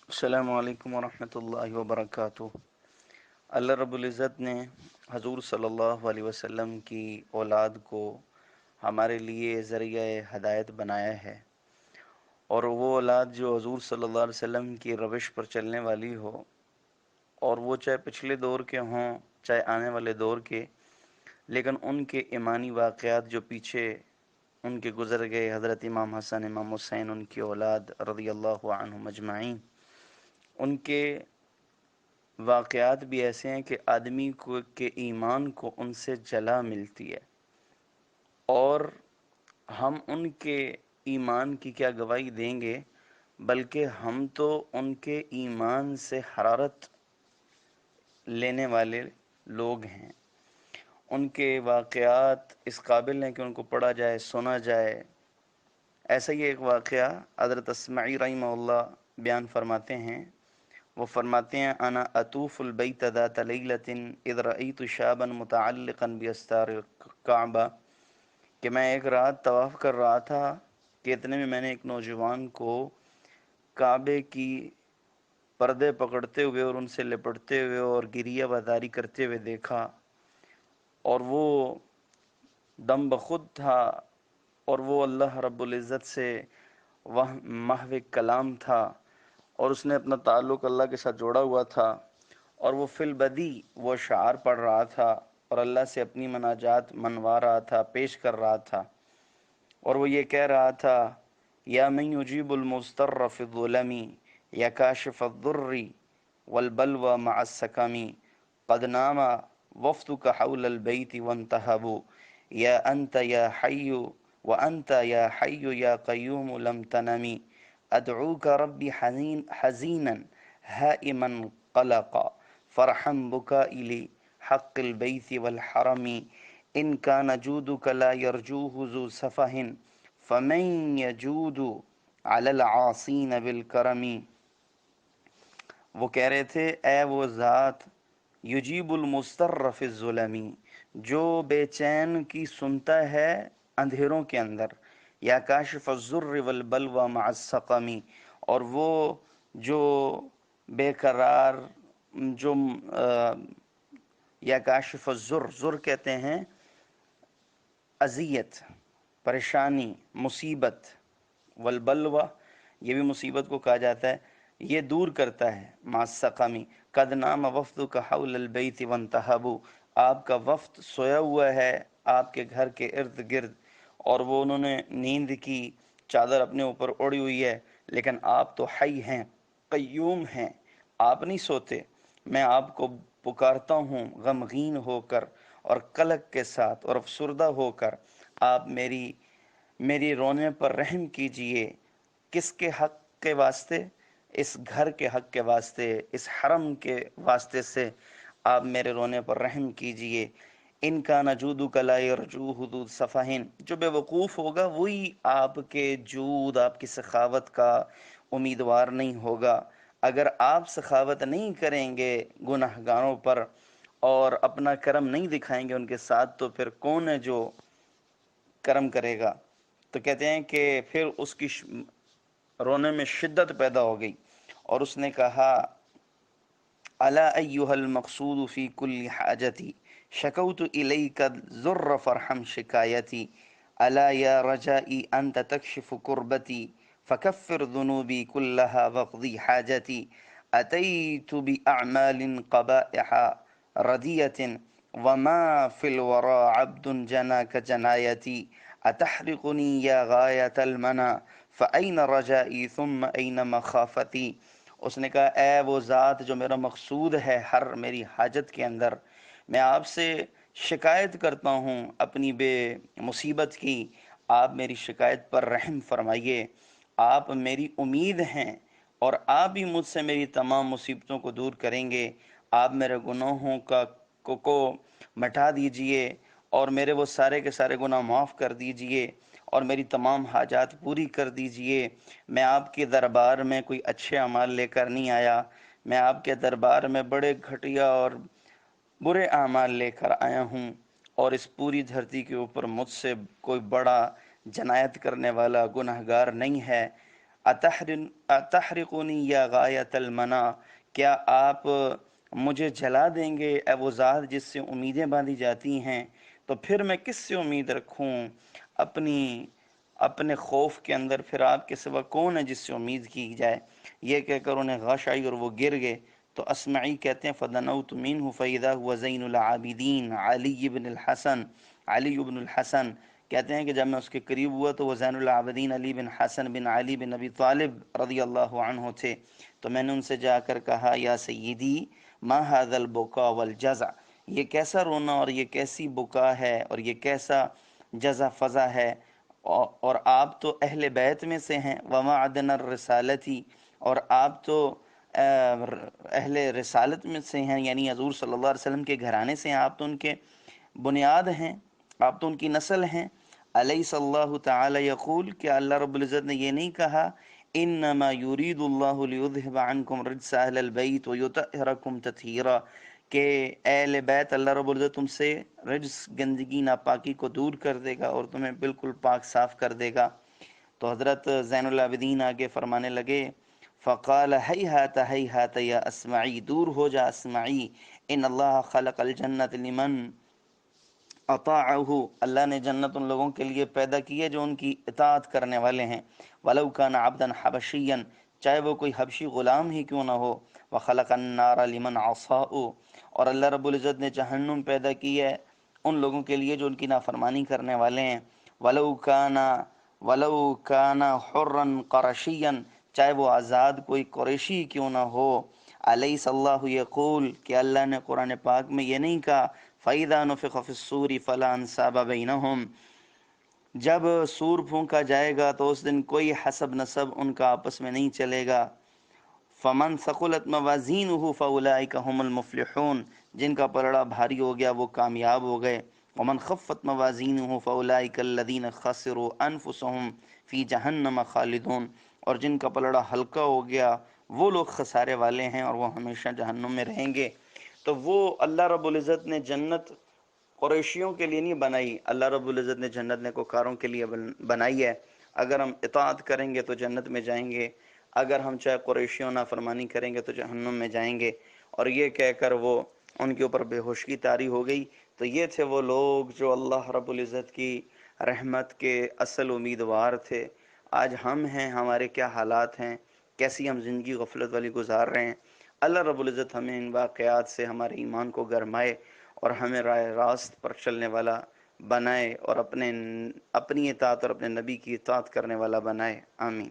السلام علیکم ورحمۃ اللہ وبرکاتہ۔ اللہ رب العزت نے حضور صلی اللہ علیہ وسلم کی اولاد کو ہمارے لیے ذریعہ ہدایت بنایا ہے، اور وہ اولاد جو حضور صلی اللہ علیہ وسلم کی روش پر چلنے والی ہو، اور وہ چاہے پچھلے دور کے ہوں چاہے آنے والے دور کے، لیکن ان کے ایمانی واقعات جو پیچھے ان کے گزر گئے، حضرت امام حسن، امام حسین، ان کی اولاد رضی اللہ عنہم اجمعین، ان کے واقعات بھی ایسے ہیں کہ آدمی کو کے ایمان کو ان سے جلا ملتی ہے، اور ہم ان کے ایمان کی کیا گواہی دیں گے، بلکہ ہم تو ان کے ایمان سے حرارت لینے والے لوگ ہیں۔ ان کے واقعات اس قابل ہیں کہ ان کو پڑھا جائے، سنا جائے۔ ایسا ہی ایک واقعہ حضرت اسمعی رحمہ اللہ بیان فرماتے ہیں۔ وہ فرماتے ہیں انا اطوف البیت ذات لیلۃ اذ رأیت شابا متعلقا باستار الکعبہ، کہ میں ایک رات طواف کر رہا تھا کہ اتنے میں نے ایک نوجوان کو کعبے کی پردے پکڑتے ہوئے اور ان سے لپٹتے ہوئے اور گریہ بازاری کرتے ہوئے دیکھا، اور وہ دم بخود تھا، اور وہ اللہ رب العزت سے وہ محو کلام تھا، اور اس نے اپنا تعلق اللہ کے ساتھ جوڑا ہوا تھا، اور وہ فی البدی وہ شعار پڑھ رہا تھا اور اللہ سے اپنی مناجات منوا رہا تھا، پیش کر رہا تھا، اور وہ یہ کہہ رہا تھا یا من یجیب المضطر فی الظلم یا کاشف الضر والبلوى مع السقم قد نام وفدك حول البيت وانتهبوا يا أنت يا حي وأنت يا حي يا قيوم لم تنم أدعوك ربي حزينا هائما قلقا فرحم بكائي لحق البيت والحرم إن كان جودك لا يرجوه ذو سفه فمن يجود على العاصين بالكرم۔ وہ کہہ رہے تھے اے وہ ذات یجیب المضطر فی الظلم، جو بے چین کی سنتا ہے اندھیروں کے اندر، یا کاشف الضر والبلوى مع السقم، اور وہ جو بے قرار، جو یا کاشف الضر، ضر کہتے ہیں اذیت، پریشانی، مصیبت، والبلوى یہ بھی مصیبت کو کہا جاتا ہے، یہ دور کرتا ہے، مع السقم قد نام وفدک حول البیت وانتہبوا، آپ کا وفد سویا ہوا ہے آپ کے گھر کے ارد گرد، اور وہ انہوں نے نیند کی چادر اپنے اوپر اوڑی ہوئی ہے، لیکن آپ تو حی ہیں، قیوم ہیں، آپ نہیں سوتے۔ میں آپ کو پکارتا ہوں غمگین ہو کر اور قلق کے ساتھ اور افسردہ ہو کر، آپ میری رونے پر رحم کیجئے۔ کس کے حق کے واسطے؟ اس گھر کے حق کے واسطے، اس حرم کے واسطے سے آپ میرے رونے پر رحم کیجئے۔ ان کا نجود لا یرجو حدود صفحین، جو بے وقوف ہوگا وہی آپ کے جود، آپ کی سخاوت کا امیدوار نہیں ہوگا۔ اگر آپ سخاوت نہیں کریں گے گناہ گاروں پر اور اپنا کرم نہیں دکھائیں گے ان کے ساتھ، تو پھر کون ہے جو کرم کرے گا؟ تو کہتے ہیں کہ پھر اس کی رونے میں شدت پیدا ہو گئی، اور اس نے کہا الا ایھا المقصود فی کل حاجتی شکوت الیک الضر فرحم شکایتی الا یا رجائی انت تکشف کربتی فکفر ذنوبی کلها واقضی حاجتی اتیت باعمال قبائح ردیۃ وما فی الورى عبد جناک جنایتی اتحرقنی یا غایۃ المنی فأین رجائی ثم این مخافتی۔ اس نے کہا اے وہ ذات جو میرا مقصود ہے ہر میری حاجت کے اندر، میں آپ سے شکایت کرتا ہوں اپنی بے مصیبت کی، آپ میری شکایت پر رحم فرمائیے، آپ میری امید ہیں، اور آپ ہی مجھ سے میری تمام مصیبتوں کو دور کریں گے۔ آپ میرے گناہوں کو مٹا دیجئے، اور میرے وہ سارے کے سارے گناہ معاف کر دیجئے، اور میری تمام حاجات پوری کر دیجئے۔ میں آپ کے دربار میں کوئی اچھے اعمال لے کر نہیں آیا، میں آپ کے دربار میں بڑے گھٹیا اور برے اعمال لے کر آیا ہوں، اور اس پوری دھرتی کے اوپر مجھ سے کوئی بڑا جنایت کرنے والا گناہگار نہیں ہے۔ اتحرقنی یا غایت المنا، کیا آپ مجھے جلا دیں گے اے وہ ذات جس سے امیدیں باندھی جاتی ہیں؟ تو پھر میں کس سے امید رکھوں اپنی اپنے خوف کے اندر؟ پھر آپ کے سوا کون ہے جس سے امید کی جائے؟ یہ کہہ کر انہیں غش آئی اور وہ گر گئے۔ تو اسمعی کہتے ہیں فدنوت منہ فاذا هو زین العابدین علی بن الحسن، علی بن الحسن کہتے ہیں کہ جب میں اس کے قریب ہوا تو وہ زین العابدین علی بن حسن بن علی بن ابی طالب رضی اللہ عنہ تھے۔ تو میں نے ان سے جا کر کہا یا سیدی ما ھذا البکا والجزع، یہ کیسا رونا اور یہ کیسی بکا ہے اور یہ کیسا جزع فضع ہے، اور آپ تو اہل بیت میں سے ہیں، وما عدن الرسالتی، اور آپ تو اہل رسالت میں سے ہیں، یعنی حضور صلی اللہ علیہ وسلم کے گھرانے سے ہیں، آپ تو ان کے بنیاد ہیں، آپ تو ان کی نسل ہیں۔ الیس اللہ تعالی یقول، کہ اللہ رب العزت نے یہ نہیں کہا انما یرید اللہ لیذھب عنکم رجس اہل البیت ویطہرکم تطہیرا، کہ اہل بیت اللہ رب العزت تم سے رجس گندگی ناپاکی کو دور کر دے گا اور تمہیں بالکل پاک صاف کر دے گا۔ تو حضرت زین العابدین آگے فرمانے لگے فقال ہیہات ہیہات یا اسمعی، دور ہو جا اسمعی، ان اللہ خلق الجنت لمن اطاعہ، اللہ نے جنت ان لوگوں کے لیے پیدا کی ہے جو ان کی اطاعت کرنے والے ہیں، ولو کان عبدا حبشیا، چاہے وہ کوئی حبشی غلام ہی کیوں نہ ہو، وخلق النار لمن عصاہ، اور اللہ رب العزت نے جہنم پیدا کی ہے ان لوگوں کے لیے جو ان کی نافرمانی کرنے والے ہیں، ولو کان حرا قرشیا، چاہے وہ آزاد کوئی قریشی کیوں نہ ہو۔ الیس اللہ یقول، کہ اللہ نے قرآن پاک میں یہ نہیں کہا فَإِذَا نُفِخَ فِي الصُّورِ فَلَا أَنْسَابَ بَيْنَهُمْ، جب سور پھونکا جائے گا تو اس دن کوئی حسب نسب ان کا آپس میں نہیں چلے گا۔ فَمَنْ ثَقُلَتْ مَوَازِينُهُ فَأُولَئِكَ هُمُ الْمُفْلِحُونَ، جن کا پلڑا بھاری ہو گیا وہ کامیاب ہو گئے۔ وَمَنْ خَفَّتْ مَوَازِينُهُ فَأُولَئِكَ الَّذِينَ خَسِرُوا أَنفُسَهُمْ فِي جَهَنَّمَ خَالِدُونَ، اور جن کا پلڑا ہلکا ہو گیا وہ لوگ خسارے والے ہیں اور وہ ہمیشہ جہنم میں رہیں گے۔ تو وہ اللہ رب العزت نے جنت قریشیوں کے لیے نہیں بنائی، اللہ رب العزت نے جنت نیکوکاروں کے لیے بنائی ہے۔ اگر ہم اطاعت کریں گے تو جنت میں جائیں گے، اگر ہم چاہے قریشیوں نافرمانی کریں گے تو جہنم میں جائیں گے۔ اور یہ کہہ کر وہ ان کے اوپر بے ہوشی طاری ہو گئی۔ تو یہ تھے وہ لوگ جو اللہ رب العزت کی رحمت کے اصل امیدوار تھے۔ آج ہم ہیں، ہمارے کیا حالات ہیں، کیسی ہم زندگی غفلت والی گزار رہے ہیں۔ اللہ رب العزت ہمیں ان واقعات سے ہمارے ایمان کو گرمائے اور ہمیں راہ راست پر چلنے والا بنائے اور اپنی اطاعت اور اپنے نبی کی اطاعت کرنے والا بنائے، آمین۔